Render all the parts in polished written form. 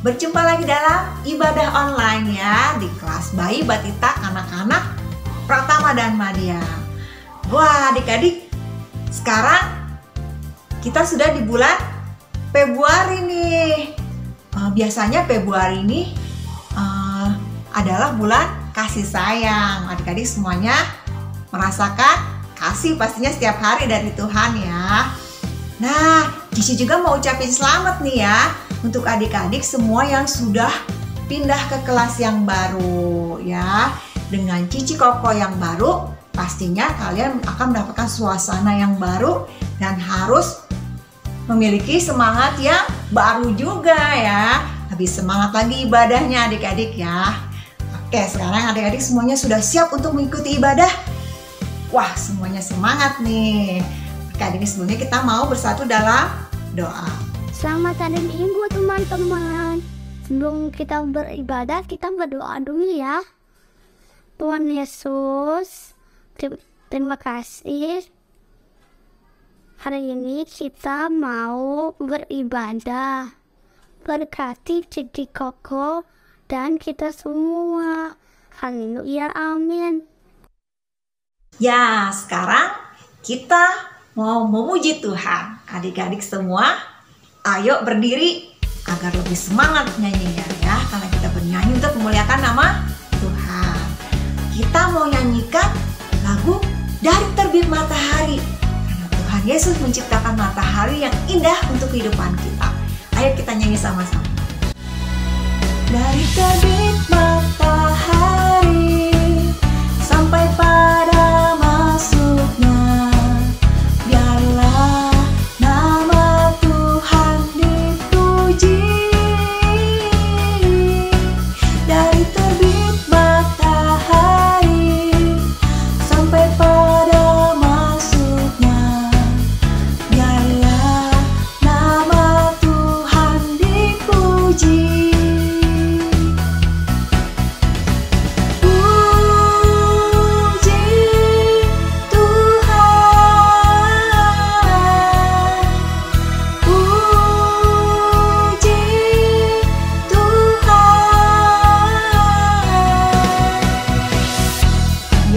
Berjumpa lagi dalam ibadah online ya di kelas bayi batita anak-anak Pratama dan Madya. Wah adik-adik, sekarang kita sudah di bulan Februari nih. Biasanya Februari ini adalah bulan kasih sayang. Adik-adik semuanya merasakan kasih pastinya setiap hari dari Tuhan ya. Nah, Cici juga mau ucapin selamat nih ya untuk adik-adik semua yang sudah pindah ke kelas yang baru ya. Dengan Cici Koko yang baru, pastinya kalian akan mendapatkan suasana yang baru dan harus memiliki semangat yang baru juga ya. Lebih semangat lagi ibadahnya adik-adik ya. Oke, sekarang adik-adik semuanya sudah siap untuk mengikuti ibadah? Wah, semuanya semangat nih. Oke, adik-adik sebelumnya kita mau bersatu dalam doa. Selamat hari Minggu teman-teman. Sebelum kita beribadah, kita berdoa dulu ya. Tuhan Yesus, terima kasih. Hari ini kita mau beribadah. Berkati Cici Koko dan kita semua. Haleluya, amin. Ya, sekarang kita mau memuji Tuhan. Adik-adik semua, ayo berdiri agar lebih semangat nyanyinya ya. Karena kita bernyanyi untuk memuliakan nama Tuhan. Kita mau nyanyikan lagu Dari Terbit Matahari. Karena Tuhan Yesus menciptakan matahari yang indah untuk kehidupan kita. Ayo kita nyanyi sama-sama. Dari terbit matahari sampai pada masuknya, biarlah nama Tuhan dipuji. Dari terbit matahari sampai pada masuknya, biarlah nama Tuhan dipuji.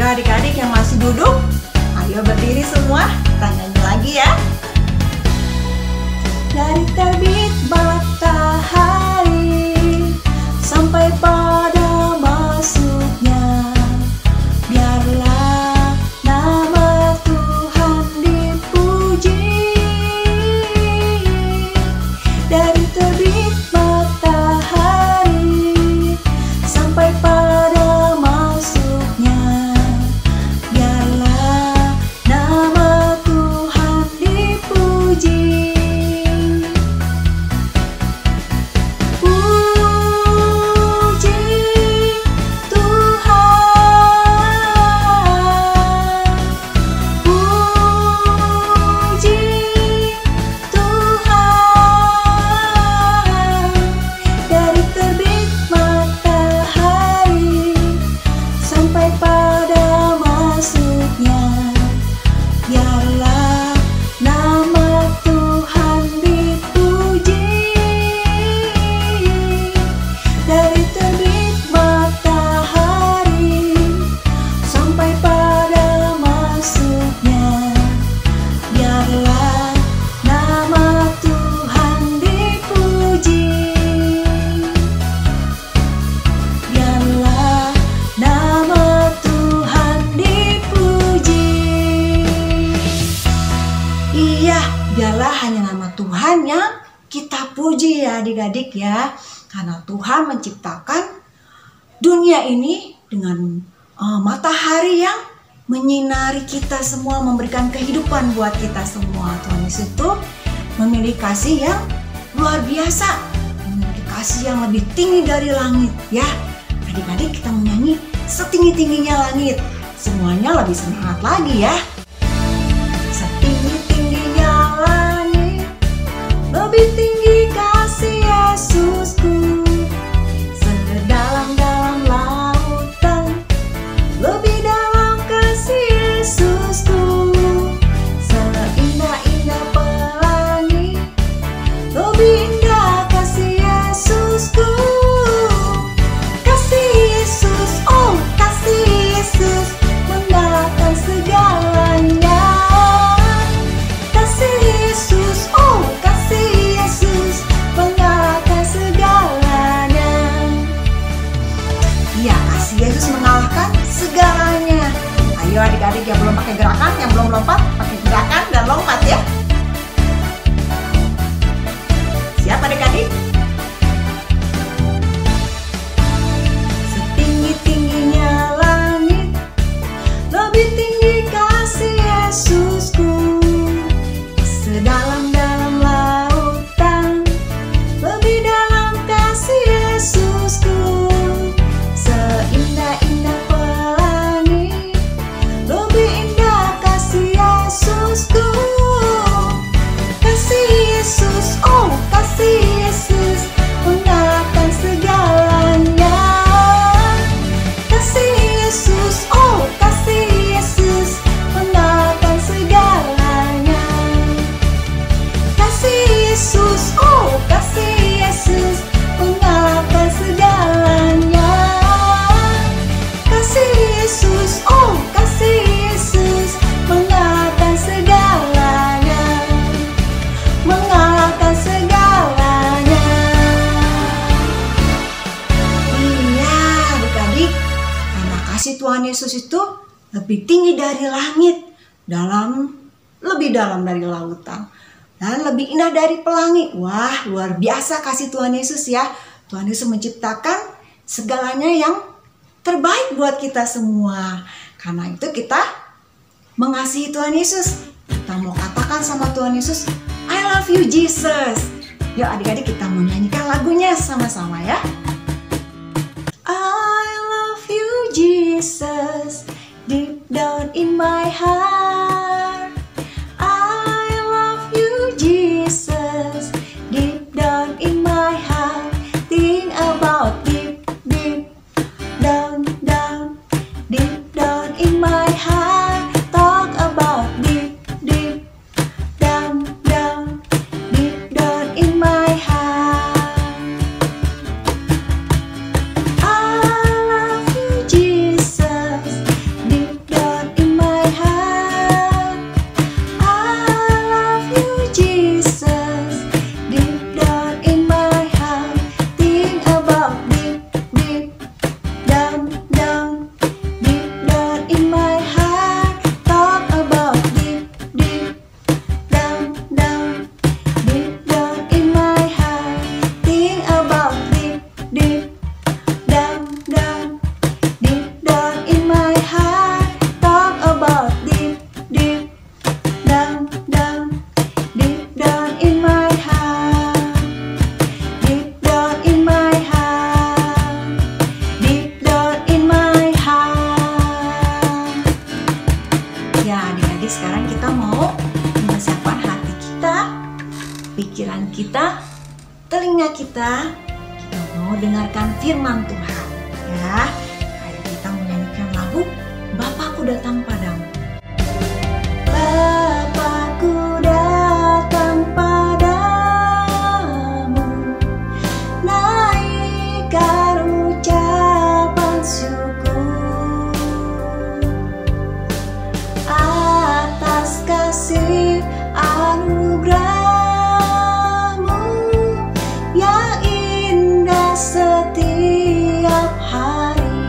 Adik-adik yang masih duduk, ayo berdiri semua, kita nyanyi lagi ya. Dari terbit matahari sampai pada masuknya, biarlah nama Tuhan dipuji. Dari terbit matahari sampai pada masuknya, biarlah hanya nama Tuhan yang kita puji ya adik-adik ya. Karena Tuhan menciptakan dunia ini dengan matahari yang menyinari kita semua, memberikan kehidupan buat kita semua. Tuhan Yesus itu memiliki kasih yang luar biasa, memiliki kasih yang lebih tinggi dari langit ya. Adik-adik kita menyanyi setinggi-tingginya langit. Semuanya lebih semangat lagi ya. Setinggi-tingginya langit, lebih tinggi kasih Yesusku. Sedalam-dalam lautan, lebih dalam kasih Yesusku. Seindah-indah pelangi, lebih indah kasih Yesusku. Ayo adik-adik yang belum pakai gerakan, yang belum lompat, pakai gerakan dan lompat ya. Siap adik-adik? Setinggi-tingginya langit, lebih tinggi kasih Yesusku. Sedalam-dalam lautan, lebih dalam kasih Yesusku. Seindah-indah pelangi, lebih indah kasih Yesusku. Kasih Yesus, oh kasih Yesus, mengalahkan segalanya. Kasih Yesus, oh kasih Yesus, mengalahkan segalanya. Kasih Yesus, oh kasih Yesus, mengalahkan segalanya. Kasih Yesus, oh kasih Yesus, mengalahkan segalanya. Mengalahkan segalanya. Iya adik-adik, karena kasih Tuhan Yesus itu lebih tinggi dari langit, lebih dalam dari lautan, dan lebih indah dari pelangi. Wah, luar biasa kasih Tuhan Yesus ya. Tuhan Yesus menciptakan segalanya yang terbaik buat kita semua. Karena itu kita mengasihi Tuhan Yesus. Kita mau katakan sama Tuhan Yesus, I love you Jesus. Yuk adik-adik kita mau nyanyikan lagunya sama-sama ya. I love you Jesus, deep down in my heart. I love you Jesus, deep down in my heart. Think about deep, deep down, down, deep down in my heart. Talk about deep, deep down, down, deep down in my heart. I love you Jesus, deep down in my heart. I love you Jesus, deep down in my heart. Think about deep, deep down, down, deep down in my heart. Talk about deep, deep down, down, deep down in my heart. Think about deep, deep down, down, deep down in my heart. Talk about deep, deep down, down, deep down in my heart. Deep down in my heart. Deep down in my heart. Ya adik-adik, sekarang kita mau mempersiapkan hati kita, pikiran kita, telinga kita. Kita mau dengarkan firman Tuhan ya. Ayo kita menyanyikan lagu Bapakku Datang Padamu. Bapakku datang padamu, naikkan ucapan syukur atas kasih anugerah-Mu yang indah setiap hari.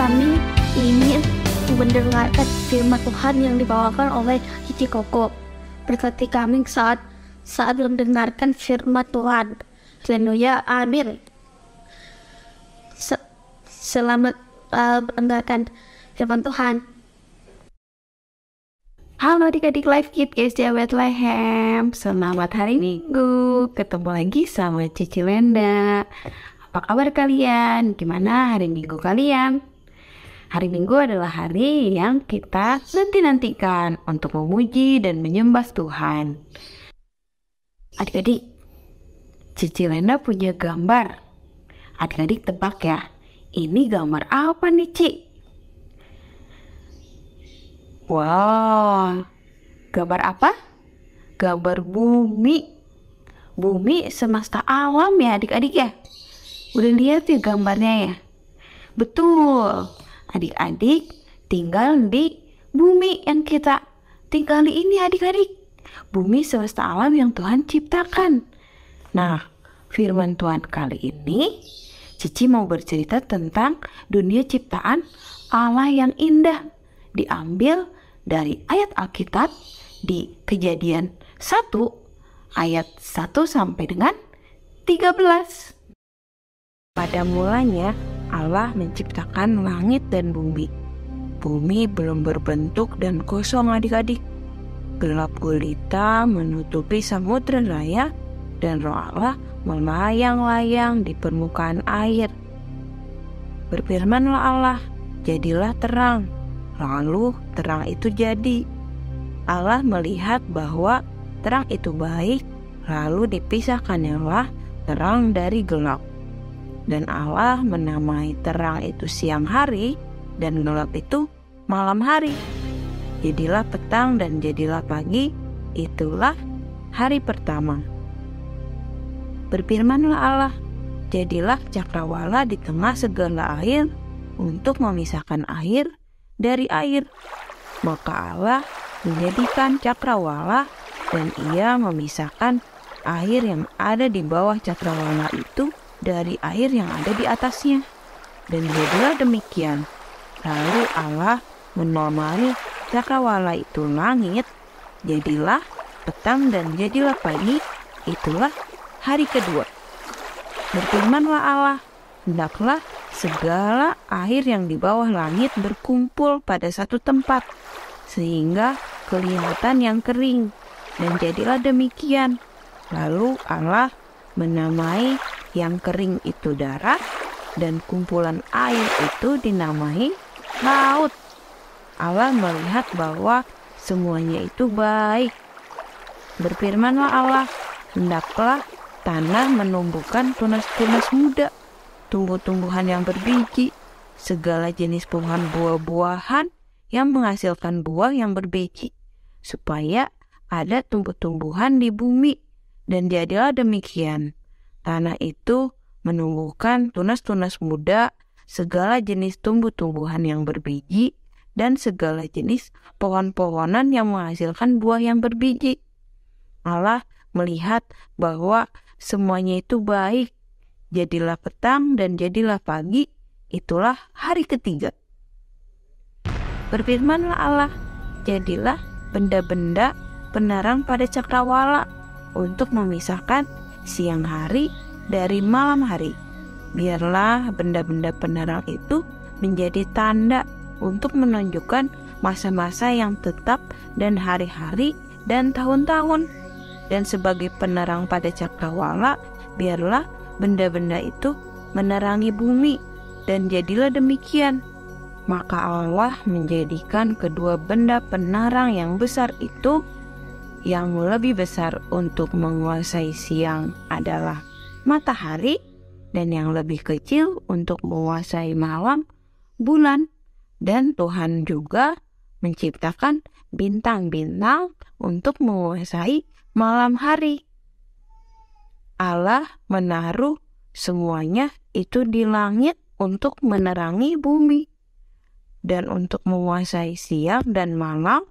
kami ingin mendengarkan firman Tuhan yang dibawakan oleh Cici Koko. Berkati kami saat mendengarkan firman Tuhan. Haleluya, amin. Selamat mendengarkan firman Tuhan. Halo adik-adik Life Kid SDA Bethlehem, selamat hari Minggu. Ketemu lagi sama Cici Lenda. Apa kabar kalian? Gimana hari Minggu kalian? Hari Minggu adalah hari yang kita nanti-nantikan untuk memuji dan menyembah Tuhan. Adik-adik, Cici Lenda punya gambar. Adik-adik tebak ya, ini gambar apa nih Ci? Wow, gambar apa? Gambar bumi. Bumi semesta alam ya adik-adik ya. Udah lihat ya gambarnya ya? Betul, adik-adik tinggal di bumi yang kita tinggali ini adik-adik. Bumi semesta alam yang Tuhan ciptakan. Nah, firman Tuhan kali ini Cici mau bercerita tentang dunia ciptaan Allah yang indah. Diambil dari ayat Alkitab di Kejadian 1 ayat 1 sampai dengan 13. Pada mulanya Allah menciptakan langit dan bumi. Bumi belum berbentuk dan kosong adik-adik. Gelap gulita menutupi samudra raya dan Roh Allah melayang-layang di permukaan air. Berfirmanlah Allah, jadilah terang. Lalu terang itu jadi. Allah melihat bahwa terang itu baik, lalu dipisahkannya terang dari gelap. Dan Allah menamai terang itu siang hari, dan gelap itu malam hari. Jadilah petang dan jadilah pagi, itulah hari pertama. Berfirmanlah Allah, jadilah cakrawala di tengah segala air untuk memisahkan air dari air. Maka Allah menjadikan cakrawala dan ia memisahkan air yang ada di bawah cakrawala itu dari air yang ada di atasnya. Dan jadilah demikian. Lalu Allah menamai cakrawala itu langit. Jadilah petang dan jadilah pagi, itulah hari kedua. Berfirmanlah Allah, hendaklah segala air yang di bawah langit berkumpul pada satu tempat, sehingga kelihatan yang kering. Dan jadilah demikian. Lalu Allah menamai yang kering itu darat, dan kumpulan air itu dinamai laut. Allah melihat bahwa semuanya itu baik. Berfirmanlah Allah, hendaklah tanah menumbuhkan tunas-tunas muda, tumbuh-tumbuhan yang berbiji, segala jenis buah-buahan yang menghasilkan buah yang berbiji, supaya ada tumbuh-tumbuhan di bumi. Dan jadilah demikian. Tanah itu menumbuhkan tunas-tunas muda, segala jenis tumbuh-tumbuhan yang berbiji, dan segala jenis pohon-pohonan yang menghasilkan buah yang berbiji. Allah melihat bahwa semuanya itu baik. Jadilah petang dan jadilah pagi, itulah hari ketiga. Berfirmanlah Allah, jadilah benda-benda penerang pada cakrawala untuk memisahkan siang hari dari malam hari. Biarlah benda-benda penerang itu menjadi tanda untuk menunjukkan masa-masa yang tetap dan hari-hari dan tahun-tahun. Dan sebagai penerang pada cakrawala, biarlah benda-benda itu menerangi bumi. Dan jadilah demikian. Maka Allah menjadikan kedua benda penerang yang besar itu, yang lebih besar untuk menguasai siang adalah matahari, dan yang lebih kecil untuk menguasai malam, bulan. Dan Tuhan juga menciptakan bintang-bintang untuk menguasai malam hari. Allah menaruh semuanya itu di langit untuk menerangi bumi, dan untuk menguasai siang dan malam,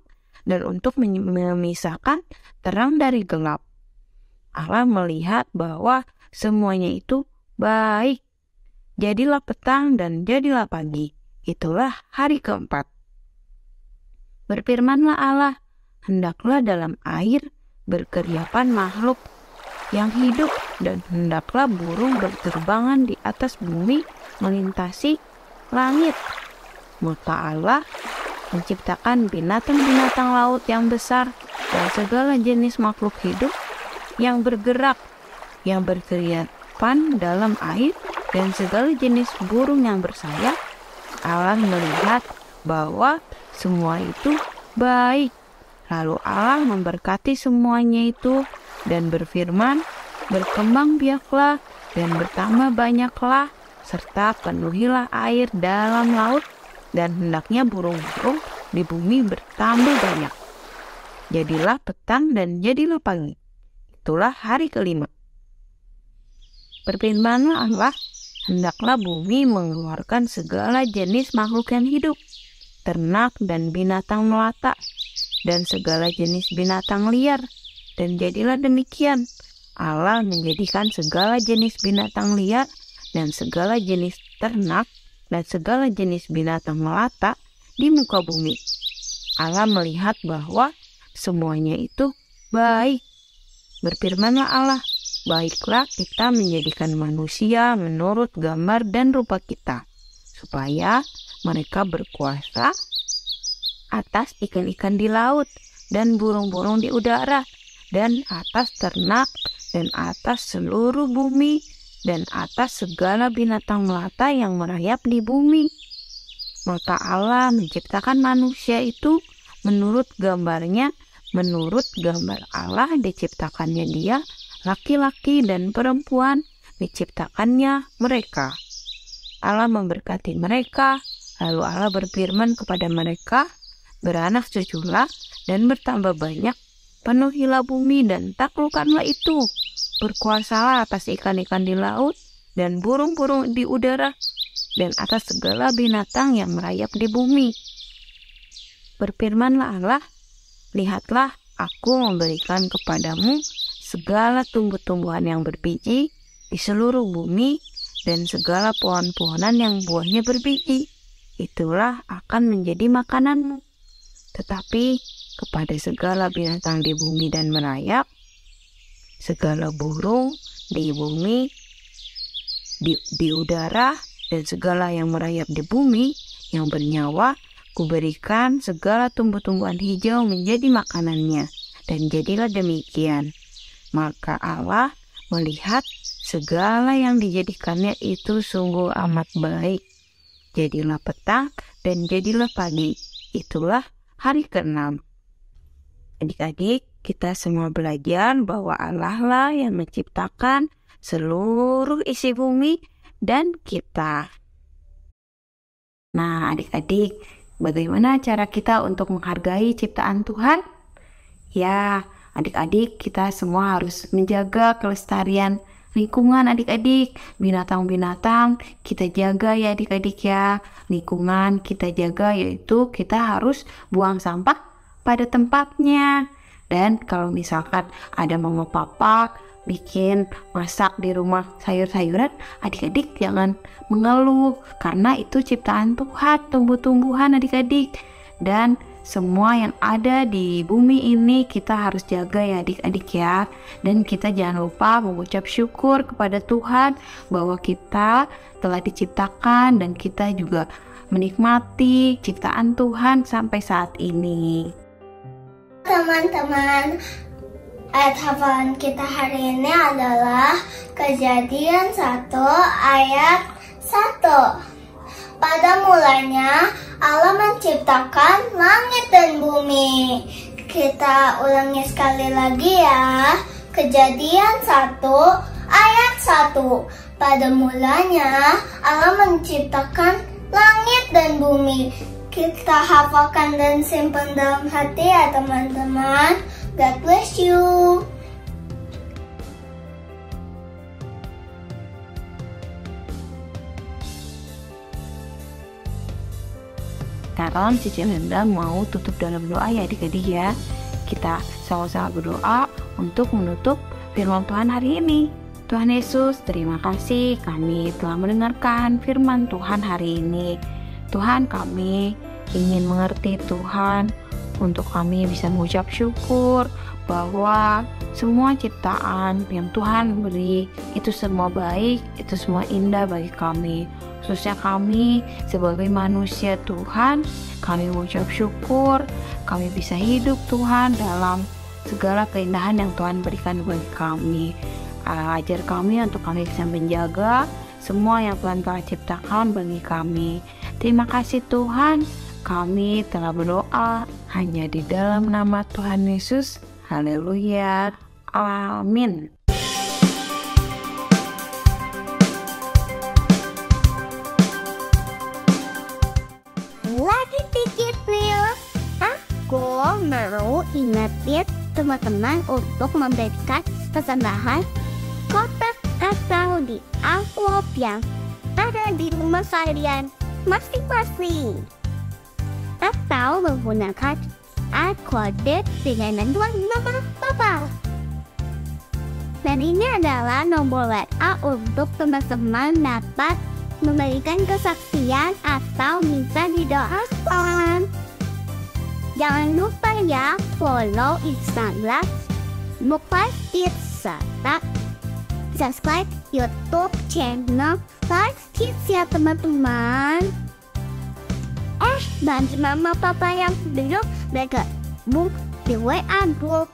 dan untuk memisahkan terang dari gelap. Allah melihat bahwa semuanya itu baik. Jadilah petang dan jadilah pagi. Itulah hari keempat. Berfirmanlah Allah, hendaklah dalam air berkeriapan makhluk yang hidup, dan hendaklah burung berterbangan di atas bumi melintasi langit. Maka Allah menciptakan binatang-binatang laut yang besar dan segala jenis makhluk hidup yang bergerak, yang berkeriapan dalam air, dan segala jenis burung yang bersayap. Allah melihat bahwa semua itu baik. Lalu Allah memberkati semuanya itu dan berfirman, berkembang biaklah dan bertambah banyaklah, serta penuhilah air dalam laut, dan hendaknya burung-burung di bumi bertambah banyak. Jadilah petang dan jadilah pagi. Itulah hari kelima. Berfirmanlah Allah, hendaklah bumi mengeluarkan segala jenis makhluk yang hidup, ternak dan binatang melata, dan segala jenis binatang liar. Dan jadilah demikian. Allah menjadikan segala jenis binatang liar dan segala jenis ternak dan segala jenis binatang melata di muka bumi. Allah melihat bahwa semuanya itu baik. Berfirmanlah Allah, baiklah kita menjadikan manusia menurut gambar dan rupa kita, supaya mereka berkuasa atas ikan-ikan di laut dan burung-burung di udara, dan atas ternak, dan atas seluruh bumi, dan atas segala binatang melata yang merayap di bumi. Maka Allah menciptakan manusia itu menurut gambarnya, menurut gambar Allah diciptakannya dia, laki-laki dan perempuan diciptakannya mereka. Allah memberkati mereka, lalu Allah berfirman kepada mereka, beranak cuculah dan bertambah banyak, penuhilah bumi dan taklukkanlah itu, berkuasalah atas ikan-ikan di laut dan burung-burung di udara, dan atas segala binatang yang merayap di bumi. Berfirmanlah Allah, lihatlah aku memberikan kepadamu segala tumbuh-tumbuhan yang berbiji di seluruh bumi, dan segala pohon-pohonan yang buahnya berbiji, itulah akan menjadi makananmu. Tetapi kepada segala binatang di bumi dan merayap, segala burung di bumi, di udara, dan segala yang merayap di bumi yang bernyawa, kuberikan segala tumbuh-tumbuhan hijau menjadi makanannya. Dan jadilah demikian. Maka Allah melihat segala yang dijadikannya itu sungguh amat baik. Jadilah petang dan jadilah pagi. Itulah hari ke-6. Adik-adik, kita semua belajar bahwa Allah lah yang menciptakan seluruh isi bumi dan kita. Nah, adik-adik, bagaimana cara kita untuk menghargai ciptaan Tuhan? Ya, adik-adik, kita semua harus menjaga kelestarian lingkungan adik-adik. Binatang-binatang kita jaga ya adik-adik ya. Lingkungan kita jaga, yaitu kita harus buang sampah pada tempatnya. Dan kalau misalkan ada mama papa bikin masak di rumah sayur-sayuran, adik-adik jangan mengeluh, karena itu ciptaan Tuhan, tumbuh-tumbuhan adik-adik. Dan semua yang ada di bumi ini kita harus jaga ya adik-adik ya. Dan kita jangan lupa mengucap syukur kepada Tuhan bahwa kita telah diciptakan dan kita juga menikmati ciptaan Tuhan sampai saat ini. Teman-teman, ayat hafalan kita hari ini adalah Kejadian 1 ayat 1. Pada mulanya Allah menciptakan langit dan bumi. Kita ulangi sekali lagi ya. Kejadian 1 ayat 1. Pada mulanya Allah menciptakan langit dan bumi. Kita hafalkan dan simpan dalam hati ya teman-teman. God bless you. Sekarang Cici Linda mau tutup dalam doa ya adik-adik ya. Kita sama-sama berdoa untuk menutup firman Tuhan hari ini. Tuhan Yesus, terima kasih kami telah mendengarkan firman Tuhan hari ini. Tuhan, kami ingin mengerti Tuhan, untuk kami bisa mengucap syukur bahwa semua ciptaan yang Tuhan beri itu semua baik, itu semua indah bagi kami. Khususnya kami sebagai manusia Tuhan, kami mengucap syukur, kami bisa hidup Tuhan dalam segala keindahan yang Tuhan berikan bagi kami. Ajar kami untuk kami bisa menjaga semua yang Tuhan telah ciptakan bagi kami. Terima kasih Tuhan, kami telah berdoa hanya di dalam nama Tuhan Yesus. Haleluya. Amin. Lagi dikit nih. Aku mau ingetin teman-teman untuk memberikan persembahan kotak atau di amplop yang ada di rumah kalian masing-masing, atau menggunakan kode dengan nama Papa. Dan ini adalah nomor WA untuk teman-teman dapat memberikan kesaksian atau minta didoakan. Jangan lupa ya follow Instagram Book Life Kids serta subscribe YouTube channel Life Kids ya teman-teman. Dan mama papa yang belum bergabung di WA Group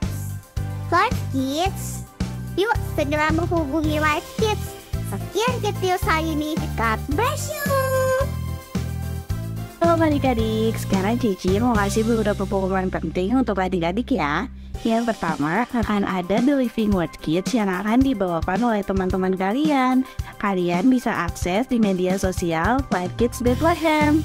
Life Kids, yuk segera menghubungi Life Kids. Sekian video saya ini, God bless you. Halo adik-adik, sekarang Cici mau kasih beberapa pengumuman penting untuk adik-adik ya. Yang pertama, akan ada The Living Word Kids yang akan dibawakan oleh teman-teman kalian. Kalian bisa akses di media sosial Life Kids Bethlehem.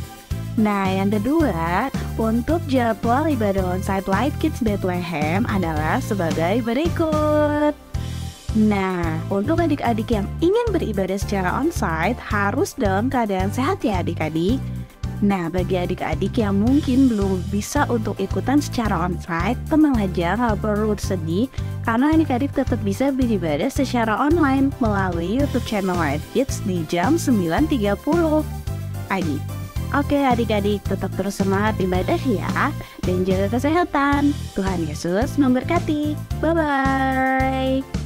Nah, yang kedua, untuk jadwal ibadah onsite Life Kids Bethlehem adalah sebagai berikut. Nah, untuk adik-adik yang ingin beribadah secara onsite harus dalam keadaan sehat ya adik-adik. Nah, bagi adik-adik yang mungkin belum bisa untuk ikutan secara onsite, tenang aja, nggak perlu sedih, karena adik-adik tetap bisa beribadah secara online melalui YouTube channel Life Kids di jam 9.30 pagi. Oke adik-adik, tetap terus semangat ibadah ya, dan jaga kesehatan. Tuhan Yesus memberkati. Bye-bye.